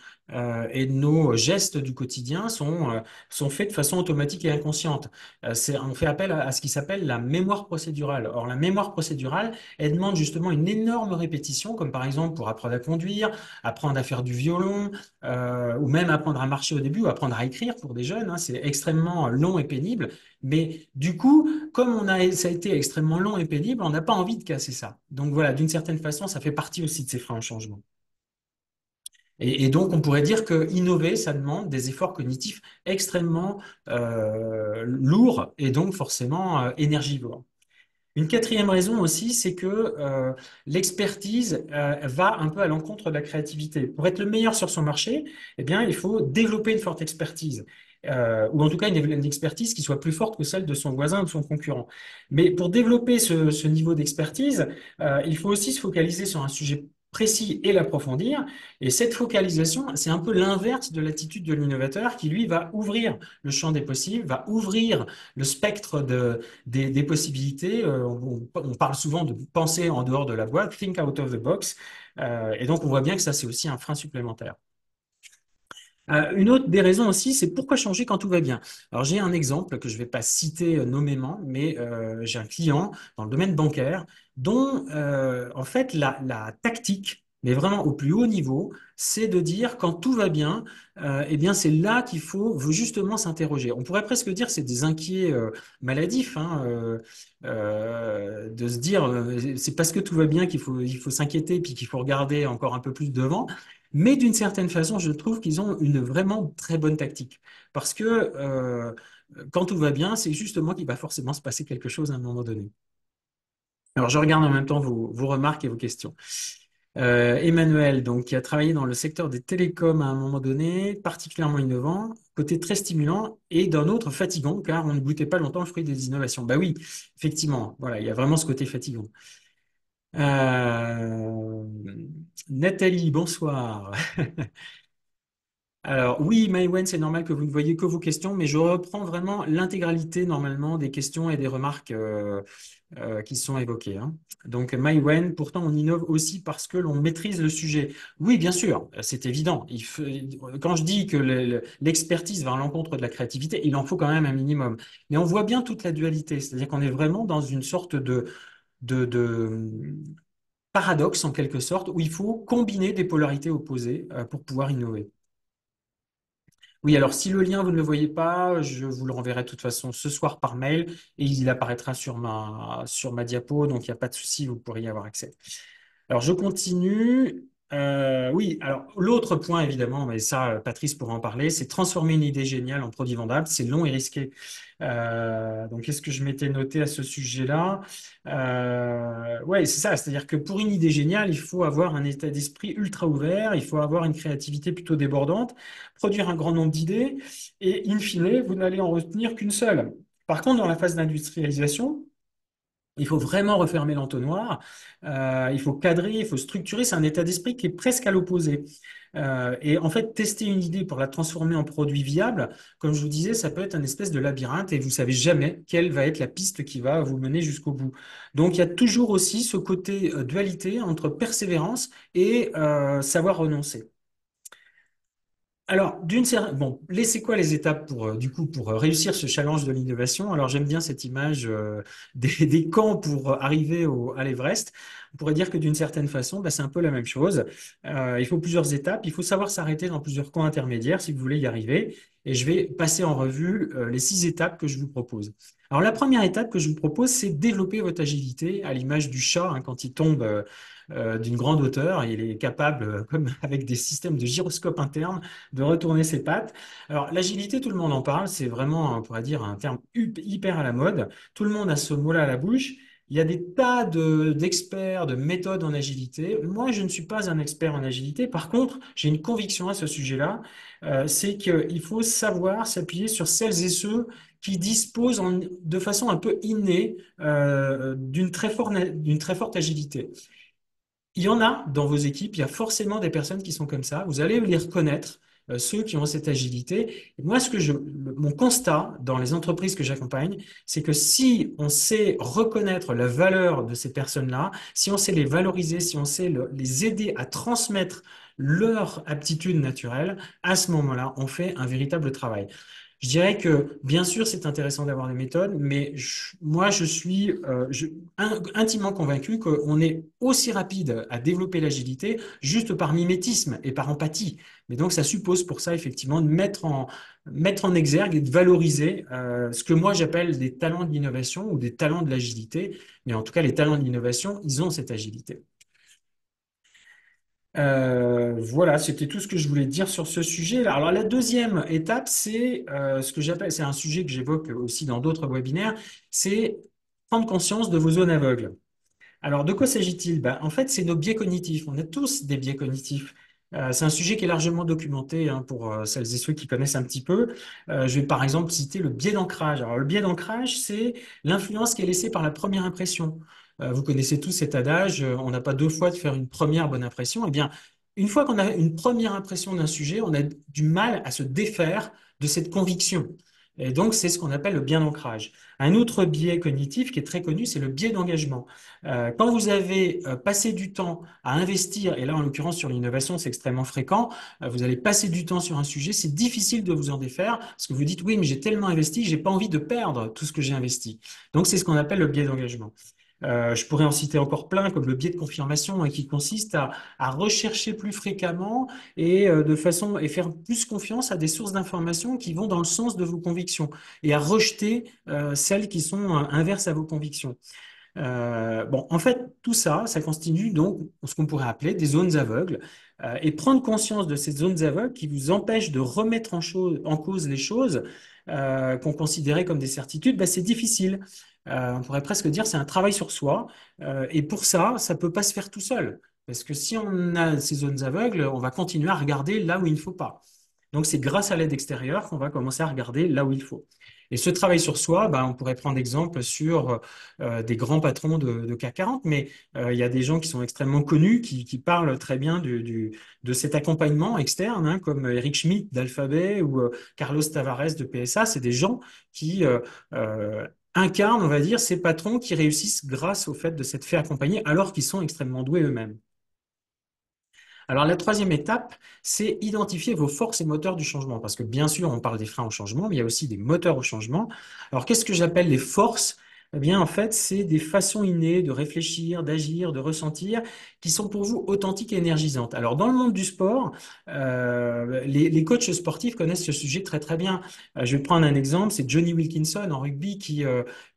et de nos gestes du quotidien sont faits de façon automatique et inconsciente. On fait appel à ce qui s'appelle la mémoire procédurale. Or, la mémoire procédurale, elle demande justement une énorme répétition, comme par exemple pour apprendre à conduire, apprendre à faire du violon, ou même apprendre à marcher au début, ou apprendre à écrire pour des jeunes, hein. C'est extrêmement long et pénible. Mais du coup, comme ça a été extrêmement long et pénible, on n'a pas envie de casser ça. Donc voilà, d'une certaine façon, ça fait partie aussi de ces freins au changement. Et donc, on pourrait dire que innover, ça demande des efforts cognitifs extrêmement lourds et donc forcément énergivores. Une quatrième raison aussi, c'est que l'expertise va un peu à l'encontre de la créativité. Pour être le meilleur sur son marché, eh bien, il faut développer une forte expertise, ou en tout cas une expertise qui soit plus forte que celle de son voisin ou de son concurrent. Mais pour développer ce niveau d'expertise, il faut aussi se focaliser sur un sujet précis et l'approfondir. Et cette focalisation, c'est un peu l'inverse de l'attitude de l'innovateur qui, lui, va ouvrir le champ des possibles, va ouvrir le spectre des possibilités. On parle souvent de penser en dehors de la boîte, think out of the box. Et donc, on voit bien que ça, c'est aussi un frein supplémentaire. Une autre des raisons aussi, c'est pourquoi changer quand tout va bien. Alors, j'ai un exemple que je ne vais pas citer nommément, mais j'ai un client dans le domaine bancaire dont, en fait, la tactique, mais vraiment au plus haut niveau, c'est de dire quand tout va bien, eh bien, c'est là qu'il faut justement s'interroger. On pourrait presque dire que c'est des inquiets maladifs, hein, de se dire c'est parce que tout va bien il faut s'inquiéter puis qu'il faut regarder encore un peu plus devant. Mais d'une certaine façon, je trouve qu'ils ont une vraiment très bonne tactique. Parce que quand tout va bien, c'est justement qu'il va forcément se passer quelque chose à un moment donné. Alors, je regarde en même temps vos remarques et vos questions. Emmanuel, donc, qui a travaillé dans le secteur des télécoms à un moment donné, particulièrement innovant, côté très stimulant, et d'un autre fatigant, car on ne goûtait pas longtemps le fruit des innovations. Bah oui, effectivement, voilà, il y a vraiment ce côté fatigant. Euh, Nathalie, bonsoir. Alors oui, Maïwen, c'est normal que vous ne voyez que vos questions, mais je reprends vraiment l'intégralité normalement des questions et des remarques qui sont évoquées, hein. Donc Maïwen, pourtant on innove aussi parce que l'on maîtrise le sujet. Oui, bien sûr, c'est évident. Quand je dis que l'expertise va à l'encontre de la créativité, il en faut quand même un minimum. Mais on voit bien toute la dualité, c'est-à-dire qu'on est vraiment dans une sorte de paradoxe en quelque sorte où il faut combiner des polarités opposées pour pouvoir innover. Oui, alors si le lien, vous ne le voyez pas, je vous le renverrai de toute façon ce soir par mail et il apparaîtra sur ma diapo, donc il n'y a pas de souci, vous pourrez y avoir accès. Alors je continue. Oui, alors l'autre point évidemment, mais ça Patrice pourra en parler, c'est transformer une idée géniale en produit vendable. C'est long et risqué. Donc qu'est-ce que je m'étais noté à ce sujet-là? Ouais, c'est ça. C'est-à-dire que pour une idée géniale, il faut avoir un état d'esprit ultra ouvert, il faut avoir une créativité plutôt débordante, produire un grand nombre d'idées et in fine, vous n'allez en retenir qu'une seule. Par contre, dans la phase d'industrialisation, Il faut vraiment refermer l'entonnoir, il faut cadrer, il faut structurer. C'est un état d'esprit qui est presque à l'opposé. Et en fait, tester une idée pour la transformer en produit viable, comme je vous disais, ça peut être un espèce de labyrinthe et vous savez jamais quelle va être la piste qui va vous mener jusqu'au bout. Donc, il y a toujours aussi ce côté dualité entre persévérance et savoir renoncer. Alors, bon, c'est quoi les étapes pour, du coup, pour réussir ce challenge de l'innovation? Alors, j'aime bien cette image des camps pour arriver à l'Everest. On pourrait dire que d'une certaine façon, bah, c'est un peu la même chose. Il faut plusieurs étapes. Il faut savoir s'arrêter dans plusieurs camps intermédiaires si vous voulez y arriver. Et je vais passer en revue les 6 étapes que je vous propose. Alors, la première étape que je vous propose, c'est développer votre agilité à l'image du chat hein, quand il tombe d'une grande hauteur. Il est capable, comme avec des systèmes de gyroscope interne, de retourner ses pattes. Alors, l'agilité, tout le monde en parle, c'est vraiment, on pourrait dire, un terme hyper à la mode. Tout le monde a ce mot-là à la bouche. Il y a des tas d'experts, de méthodes en agilité. Moi, je ne suis pas un expert en agilité. Par contre, j'ai une conviction à ce sujet-là, c'est qu'il faut savoir s'appuyer sur celles et ceux qui disposent de façon un peu innée d'une très forte agilité. Il y en a dans vos équipes, il y a forcément des personnes qui sont comme ça. Vous allez les reconnaître, ceux qui ont cette agilité. Et moi, mon constat dans les entreprises que j'accompagne, c'est que si on sait reconnaître la valeur de ces personnes-là, si on sait les valoriser, si on sait les aider à transmettre leur aptitude naturelle, à ce moment-là, on fait un véritable travail. Je dirais que, bien sûr, c'est intéressant d'avoir des méthodes, mais moi, je suis intimement convaincu qu'on est aussi rapide à développer l'agilité juste par mimétisme et par empathie. Mais donc, ça suppose pour ça, effectivement, de mettre en exergue et de valoriser ce que moi, j'appelle des talents de l'innovation ou des talents de l'agilité. Mais en tout cas, les talents de l'innovation, ils ont cette agilité. Voilà, c'était tout ce que je voulais dire sur ce sujet. Alors, la deuxième étape, c'est ce que j'appelle, c'est un sujet que j'évoque aussi dans d'autres webinaires, c'est prendre conscience de vos zones aveugles. Alors, de quoi s'agit-il? Ben, en fait, c'est nos biais cognitifs. On a tous des biais cognitifs. C'est un sujet qui est largement documenté hein, pour celles et ceux qui connaissent un petit peu. Je vais par exemple citer le biais d'ancrage. Alors, le biais d'ancrage, c'est l'influence qui est laissée par la première impression. Vous connaissez tous cet adage, on n'a pas deux fois de faire une première bonne impression. Eh bien, une fois qu'on a une première impression d'un sujet, on a du mal à se défaire de cette conviction. Et donc, c'est ce qu'on appelle le biais d'ancrage. Un autre biais cognitif qui est très connu, c'est le biais d'engagement. Quand vous avez passé du temps à investir, et là en l'occurrence sur l'innovation c'est extrêmement fréquent, vous allez passer du temps sur un sujet, c'est difficile de vous en défaire parce que vous dites oui mais j'ai tellement investi, j'ai pas envie de perdre tout ce que j'ai investi. Donc c'est ce qu'on appelle le biais d'engagement. Je pourrais en citer encore plein, comme le biais de confirmation, hein, qui consiste à rechercher plus fréquemment et et faire plus confiance à des sources d'informations qui vont dans le sens de vos convictions et à rejeter celles qui sont inverses à vos convictions. Bon, en fait, tout ça, ça constitue donc ce qu'on pourrait appeler des zones aveugles. Et prendre conscience de ces zones aveugles qui vous empêchent de remettre en cause les choses qu'on considérait comme des certitudes, bah, c'est difficile. On pourrait presque dire c'est un travail sur soi. Et pour ça, ça peut pas se faire tout seul. Parce que si on a ces zones aveugles, on va continuer à regarder là où il ne faut pas. Donc, c'est grâce à l'aide extérieure qu'on va commencer à regarder là où il faut. Et ce travail sur soi, bah, on pourrait prendre exemple sur des grands patrons de CAC 40, mais il y a des gens qui sont extrêmement connus, qui parlent très bien de cet accompagnement externe, hein, comme Eric Schmidt d'Alphabet ou Carlos Tavares de PSA. C'est des gens qui incarnent, on va dire, ces patrons qui réussissent grâce au fait de s'être fait accompagner alors qu'ils sont extrêmement doués eux-mêmes. Alors, la troisième étape, c'est identifier vos forces et moteurs du changement. Parce que bien sûr, on parle des freins au changement, mais il y a aussi des moteurs au changement. Alors, qu'est-ce que j'appelle les forces? Eh bien, en fait, c'est des façons innées de réfléchir, d'agir, de ressentir, qui sont pour vous authentiques et énergisantes. Alors, dans le monde du sport, les coachs sportifs connaissent ce sujet très très bien. Je vais prendre un exemple, c'est Johnny Wilkinson en rugby qui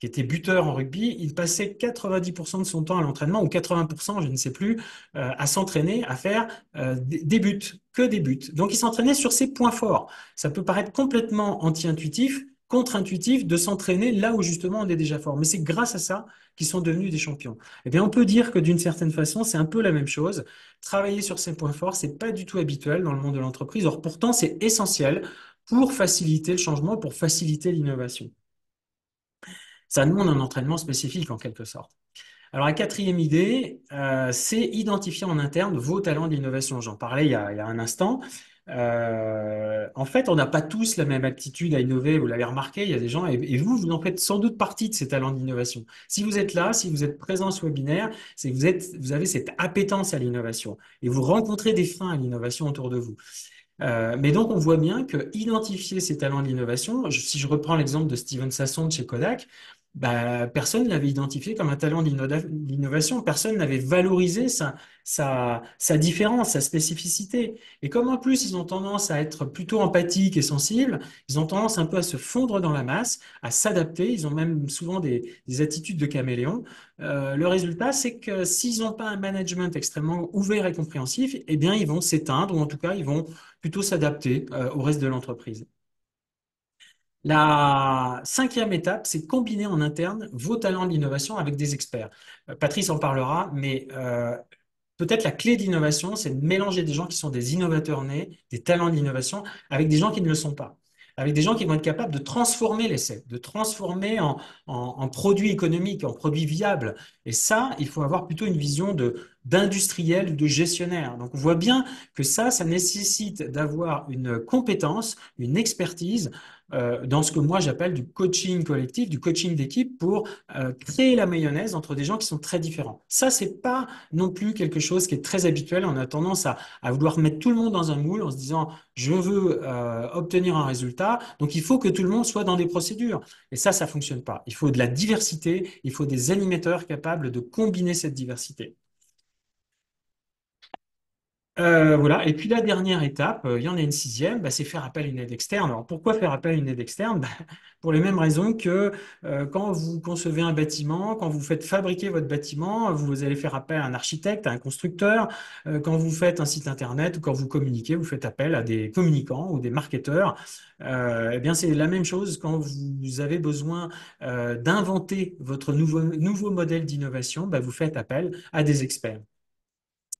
était buteur en rugby. Il passait 90% de son temps à l'entraînement, ou 80%, je ne sais plus, à s'entraîner, à faire des buts, que des buts. Donc, il s'entraînait sur ses points forts. Ça peut paraître complètement anti-intuitif, contre-intuitif de s'entraîner là où justement on est déjà fort. Mais c'est grâce à ça qu'ils sont devenus des champions. Eh bien, on peut dire que d'une certaine façon, c'est un peu la même chose. Travailler sur ses points forts, c'est pas du tout habituel dans le monde de l'entreprise. Or, pourtant, c'est essentiel pour faciliter le changement, pour faciliter l'innovation. Ça demande un entraînement spécifique en quelque sorte. Alors, la quatrième idée, c'est identifier en interne vos talents d'innovation. J'en parlais il y a un instant. En fait, on n'a pas tous la même aptitude à innover. Vous l'avez remarqué, il y a des gens, et vous, vous en faites sans doute partie de ces talents d'innovation. Si vous êtes là, si vous êtes présent à ce webinaire, c'est que vous avez cette appétence à l'innovation et vous rencontrez des freins à l'innovation autour de vous. Mais donc, on voit bien que identifier ces talents d'innovation, si je reprends l'exemple de Steven Sasson de chez Kodak, bah, personne ne l'avait identifié comme un talent d'innovation, personne n'avait valorisé sa différence, sa spécificité. Et comme en plus, ils ont tendance à être plutôt empathiques et sensibles, ils ont tendance un peu à se fondre dans la masse, à s'adapter, ils ont même souvent des attitudes de caméléon. Le résultat, c'est que s'ils n'ont pas un management extrêmement ouvert et compréhensif, eh bien, ils vont s'éteindre, ou en tout cas, ils vont plutôt s'adapter au reste de l'entreprise. La cinquième étape, c'est combiner en interne vos talents d'innovation avec des experts. Patrice en parlera, mais peut-être la clé d'innovation, c'est de mélanger des gens qui sont des innovateurs nés, des talents d'innovation, avec des gens qui ne le sont pas. Avec des gens qui vont être capables de transformer l'essai, de transformer en produit économique, en produit viable. Et ça, il faut avoir plutôt une vision d'industriel ou de gestionnaire. Donc, on voit bien que ça nécessite d'avoir une compétence, une expertise dans ce que moi j'appelle du coaching collectif, du coaching d'équipe pour créer la mayonnaise entre des gens qui sont très différents. Ça, c'est pas non plus quelque chose qui est très habituel. On a tendance à vouloir mettre tout le monde dans un moule en se disant, je veux obtenir un résultat, donc il faut que tout le monde soit dans des procédures. Et ça fonctionne pas. Il faut de la diversité, il faut des animateurs capables de combiner cette diversité. Voilà. Et puis la dernière étape, il y en a une sixième, bah, c'est faire appel à une aide externe. Alors pourquoi faire appel à une aide externe? Bah, pour les mêmes raisons que quand vous concevez un bâtiment, quand vous faites fabriquer votre bâtiment, vous allez faire appel à un architecte, à un constructeur. Quand vous faites un site internet ou quand vous communiquez, vous faites appel à des communicants ou des marketeurs. Eh bien, c'est la même chose quand vous avez besoin d'inventer votre nouveau modèle d'innovation, bah, vous faites appel à des experts.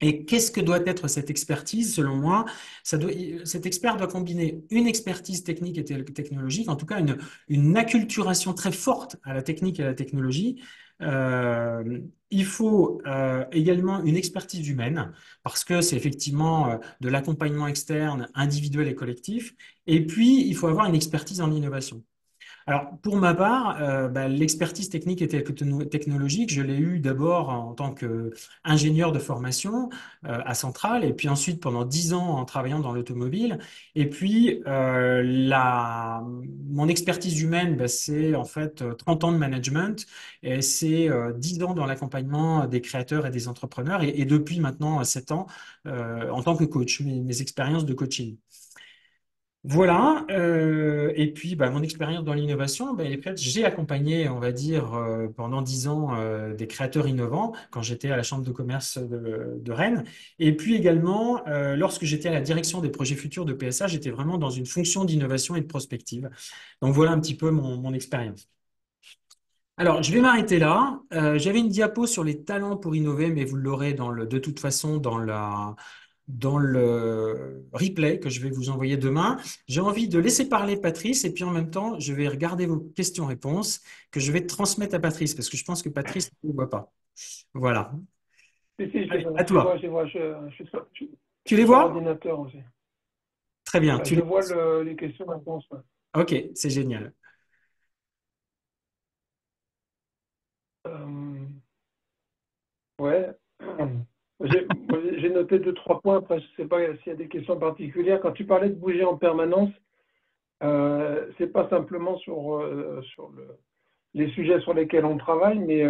Et qu'est-ce que doit être cette expertise, selon moi? Cet expert doit combiner une expertise technique et technologique, en tout cas une acculturation très forte à la technique et à la technologie. Il faut également une expertise humaine, parce que c'est effectivement de l'accompagnement externe, individuel et collectif. Et puis, il faut avoir une expertise en innovation. Alors, pour ma part, bah, l'expertise technique et technologique, je l'ai eue d'abord en tant qu'ingénieur de formation à Centrale, et puis ensuite pendant 10 ans en travaillant dans l'automobile. Et puis, mon expertise humaine, bah, c'est en fait 30 ans de management, et c'est 10 ans dans l'accompagnement des créateurs et des entrepreneurs, et depuis maintenant 7 ans en tant que coach, mes expériences de coaching. Voilà, et puis bah, mon expérience dans l'innovation, bah, elle est faite. J'ai accompagné, on va dire, pendant 10 ans des créateurs innovants quand j'étais à la Chambre de commerce de Rennes. Et puis également, lorsque j'étais à la direction des projets futurs de PSA, j'étais vraiment dans une fonction d'innovation et de prospective. Donc voilà un petit peu mon expérience. Alors, je vais m'arrêter là. J'avais une diapo sur les talents pour innover, mais vous l'aurez de toute façon dans le replay que je vais vous envoyer demain. J'ai envie de laisser parler Patrice et puis en même temps, je vais regarder vos questions-réponses que je vais transmettre à Patrice parce que je pense que Patrice ne les voit pas. Voilà. Si, si, Allez, à toi. je les vois, je Tu les suis sur vois? ordinateur aussi. Très bien. Tu Je les... vois les questions-réponses. Ouais. Ok, c'est génial. Euh, ouais. J'ai noté deux, trois points. Après, je ne sais pas s'il y a des questions particulières. Quand tu parlais de bouger en permanence, c'est pas simplement sur les sujets sur lesquels on travaille, mais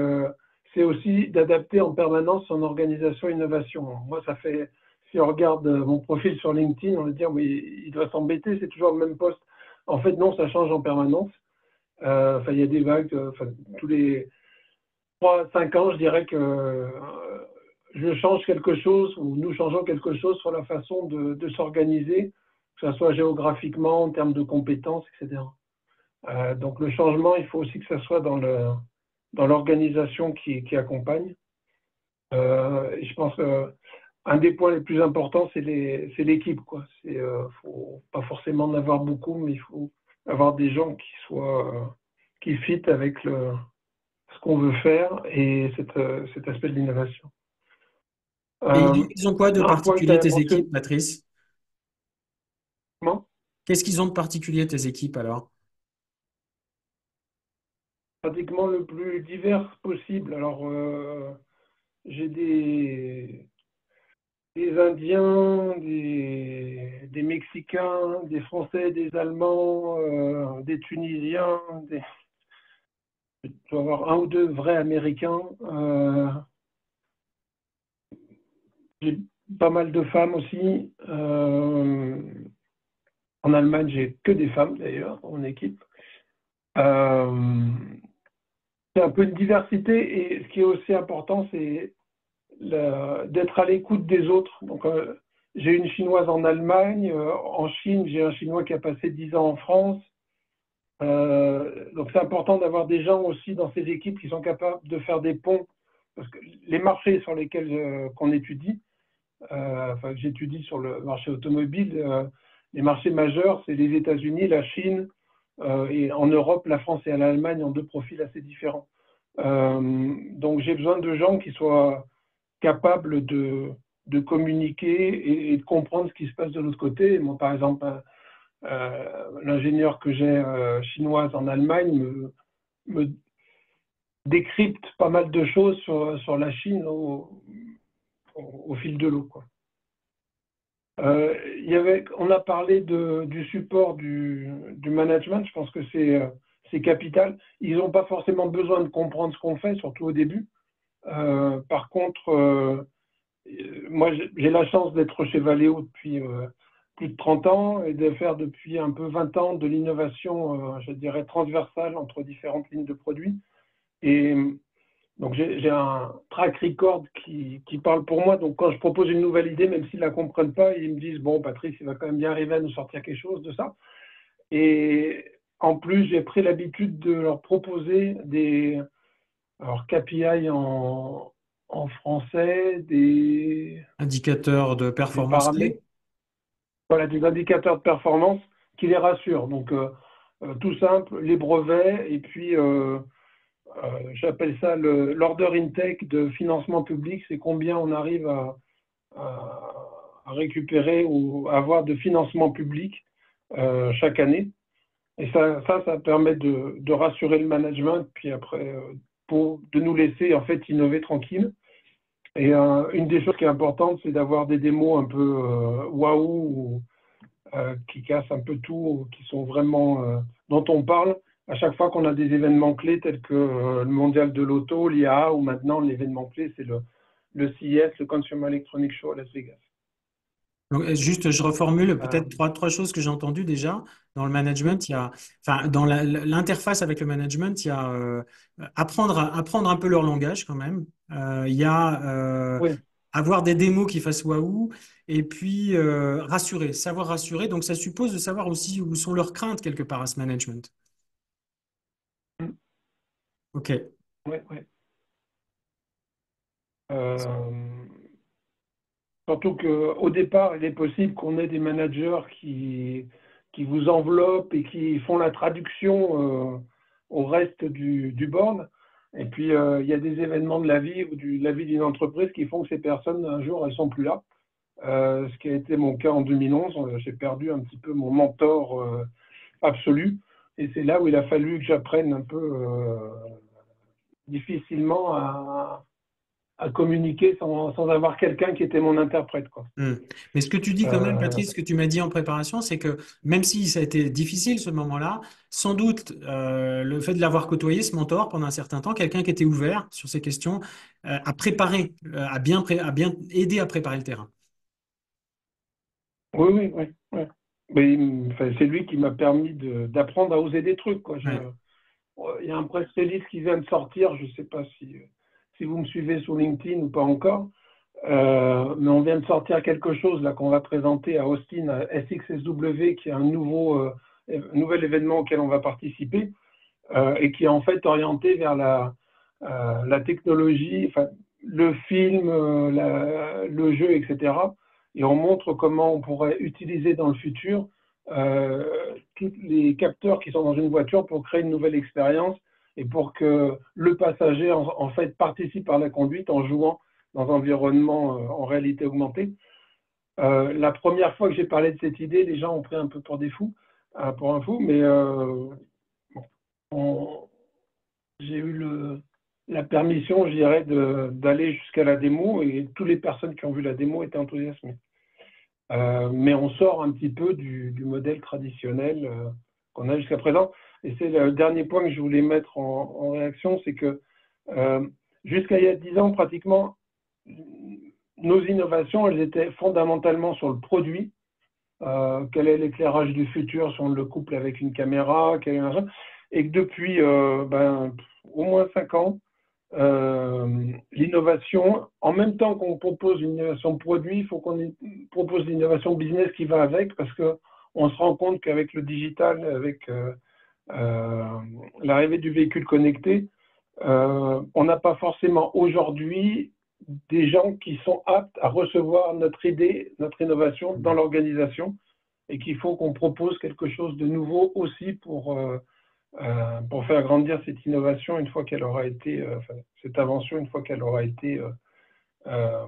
c'est aussi d'adapter en permanence son organisation innovation. Moi, ça fait, si on regarde mon profil sur LinkedIn, on va dire, oui, il doit s'embêter, c'est toujours le même poste. En fait, non, ça change en permanence. Enfin, il y a des vagues, enfin, tous les 3 à 5 ans, je dirais que je change quelque chose ou nous changeons quelque chose sur la façon de s'organiser, que ce soit géographiquement, en termes de compétences, etc. Donc le changement, il faut aussi que ça soit dans l'organisation qui accompagne. Et je pense qu'un des points les plus importants, c'est l'équipe, quoi. Faut pas forcément en avoir beaucoup, mais il faut avoir des gens qui fit avec qu'on veut faire et cet aspect de l'innovation. Et Euh, ils ont quoi de un point que tu particulier avais tes mentionné, équipes, Patrice? comment? Qu'est-ce qu'ils ont de particulier tes équipes alors? Pratiquement le plus divers possible. Alors, j'ai des Indiens, des Mexicains, des Français, des Allemands, des Tunisiens, je dois avoir un ou deux vrais Américains. J'ai pas mal de femmes aussi. En Allemagne, j'ai que des femmes d'ailleurs en équipe. Euh, c'est un peu une diversité et ce qui est aussi important, c'est d'être à l'écoute des autres. Donc, j'ai une Chinoise en Allemagne. En Chine, j'ai un Chinois qui a passé 10 ans en France. Donc, c'est important d'avoir des gens aussi dans ces équipes qui sont capables de faire des ponts. Parce que les marchés sur lesquels qu'on étudie, enfin, que j'étudie sur le marché automobile, les marchés majeurs, c'est les États-Unis, la Chine, et en Europe, la France et l'Allemagne ont deux profils assez différents. Donc, j'ai besoin de gens qui soient capables de communiquer et de comprendre ce qui se passe de l'autre côté. Moi, par exemple, l'ingénieur que j'ai chinoise en Allemagne me décrypte pas mal de choses sur la Chine au fil de l'eau, quoi. On a parlé du support du management. Je pense que c'est capital. Ils n'ont pas forcément besoin de comprendre ce qu'on fait, surtout au début. Par contre, moi, j'ai la chance d'être chez Valeo depuis plus de 30 ans et de faire depuis un peu 20 ans de l'innovation, je dirais, transversale entre différentes lignes de produits. Et donc, j'ai un track record qui parle pour moi. Donc, quand je propose une nouvelle idée, même s'ils ne la comprennent pas, ils me disent, bon, Patrice, il va quand même bien arriver à nous sortir quelque chose de ça. Et en plus, j'ai pris l'habitude de leur proposer alors KPI en français, Indicateur de des performance paramètres, clé? voilà, des indicateurs de performance qui les rassurent. Donc, tout simple, les brevets, et puis j'appelle ça l'order intake de financement public, c'est combien on arrive à récupérer ou à avoir de financement public chaque année. Et ça permet de rassurer le management, puis après, de nous laisser en fait innover tranquille. Et une des choses qui est importante, c'est d'avoir des démos un peu waouh, qui cassent un peu tout, qui sont vraiment dont on parle à chaque fois qu'on a des événements clés tels que le mondial de l'auto, l'IAA, ou maintenant l'événement clé, c'est le CES, le Consumer Electronics Show à Las Vegas. Donc, juste, je reformule Euh, peut-être trois choses que j'ai entendues déjà. Dans le management, il y a, enfin, dans l'interface avec le management, il y a apprendre un peu leur langage quand même. Il y a oui. avoir des démos qui fassent waouh, et puis rassurer, savoir rassurer. Donc, ça suppose de savoir aussi où sont leurs craintes quelque part à ce management. Ok. Oui, oui. Euh, Surtout qu'au départ, il est possible qu'on ait des managers qui vous enveloppent et qui font la traduction au reste du board. Et puis, il y a des événements de la vie ou de la vie d'une entreprise qui font que ces personnes, un jour, elles sont plus là. Ce qui a été mon cas en 2011. J'ai perdu un petit peu mon mentor absolu. Et c'est là où il a fallu que j'apprenne un peu difficilement à communiquer sans avoir quelqu'un qui était mon interprète, quoi. Hmm. Mais ce que tu dis quand même, Euh, Patrice, ce que tu m'as dit en préparation, c'est que même si ça a été difficile ce moment-là, sans doute le fait de l'avoir côtoyé, ce mentor, pendant un certain temps, quelqu'un qui était ouvert sur ces questions, a préparé, a bien aidé à préparer le terrain. oui, oui, oui, oui. Mais enfin, c'est lui qui m'a permis d'apprendre à oser des trucs, quoi. Ouais. Il y a un press release qui vient de sortir, je ne sais pas si vous me suivez sur LinkedIn ou pas encore, mais on vient de sortir quelque chose là qu'on va présenter à Austin, à SXSW, qui est un nouvel événement auquel on va participer, et qui est en fait orienté vers la technologie, enfin, le film, le jeu, etc. Et on montre comment on pourrait utiliser dans le futur tous les capteurs qui sont dans une voiture pour créer une nouvelle expérience et pour que le passager en fait participe à la conduite en jouant dans un environnement en réalité augmentée. La première fois que j'ai parlé de cette idée, les gens ont pris un peu pour des fous, pour un fou, mais bon, on- j'ai eu la permission, je dirais, d'aller jusqu'à la démo et toutes les personnes qui ont vu la démo étaient enthousiasmées. Mais on sort un petit peu du modèle traditionnel qu'on a jusqu'à présent. Et c'est le dernier point que je voulais mettre en réaction, c'est que euh, jusqu'à il y a 10 ans, pratiquement, nos innovations, elles étaient fondamentalement sur le produit. Quel est l'éclairage du futur si on le couple avec une caméra, et que depuis au moins 5 ans, l'innovation, en même temps qu'on propose une innovation produit, il faut qu'on propose l'innovation business qui va avec, parce que on se rend compte qu'avec le digital, avec euh, l'arrivée du véhicule connecté, on n'a pas forcément aujourd'hui des gens qui sont aptes à recevoir notre idée, notre innovation dans l'organisation, et qu'il faut qu'on propose quelque chose de nouveau aussi pour faire grandir cette innovation une fois qu'elle aura été, cette invention une fois qu'elle aura été euh,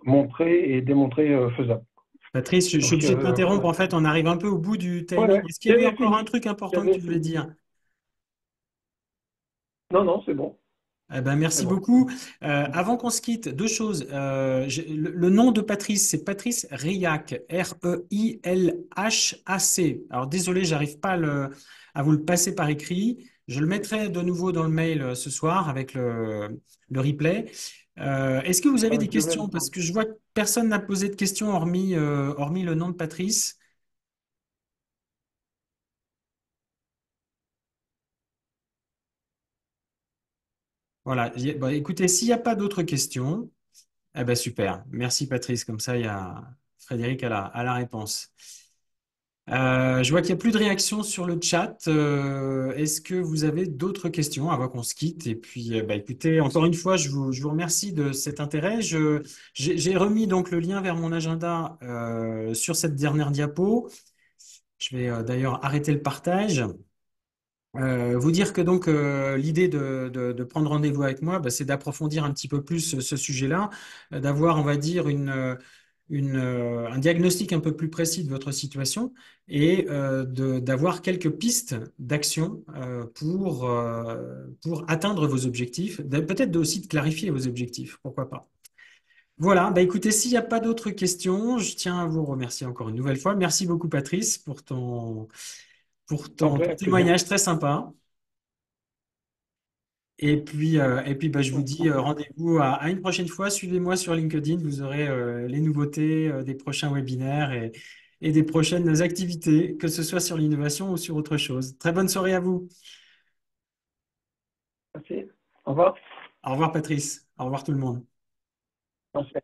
montrée et démontrée faisable. Patrice, je suis Donc, obligé de t'interrompre. En fait, on arrive un peu au bout du ouais, timing. ouais, Est-ce qu'il y avait encore un fini. truc important que J'avais tu voulais fini. dire? Non, non, c'est bon. Eh ben, C'est merci bon. beaucoup. Avant qu'on se quitte, deux choses. Le nom de Patrice, c'est Patrice Riac, Reilhac. Alors désolé, j'arrive pas à vous le passer par écrit. Je le mettrai de nouveau dans le mail ce soir avec le replay. Est-ce que vous avez des Je vais questions? Parce que je vois que personne n'a posé de questions hormis le nom de Patrice. Voilà. Bon, écoutez, s'il n'y a pas d'autres questions, eh ben super. Merci Patrice. Comme ça, il y a Frédéric à la réponse. Je vois qu'il n'y a plus de réactions sur le chat. Est-ce que vous avez d'autres questions avant qu'on se quitte? Et puis, bah, écoutez, encore une fois, je vous remercie de cet intérêt. J'ai remis donc le lien vers mon agenda sur cette dernière diapo. Je vais d'ailleurs arrêter le partage. Vous dire que donc l'idée de prendre rendez-vous avec moi, bah, c'est d'approfondir un petit peu plus ce sujet-là, d'avoir, on va dire, un diagnostic un peu plus précis de votre situation et d'avoir quelques pistes d'action pour atteindre vos objectifs, peut-être aussi de clarifier vos objectifs, pourquoi pas. Voilà, bah écoutez, s'il n'y a pas d'autres questions, je tiens à vous remercier encore une nouvelle fois. Merci beaucoup, Patrice, pour ton avec plaisir. témoignage très sympa. Et puis bah, je vous dis rendez-vous à une prochaine fois. Suivez-moi sur LinkedIn, vous aurez les nouveautés des prochains webinaires et des prochaines activités, que ce soit sur l'innovation ou sur autre chose. Très bonne soirée à vous. Merci. Au revoir. Au revoir Patrice. Au revoir tout le monde. Merci.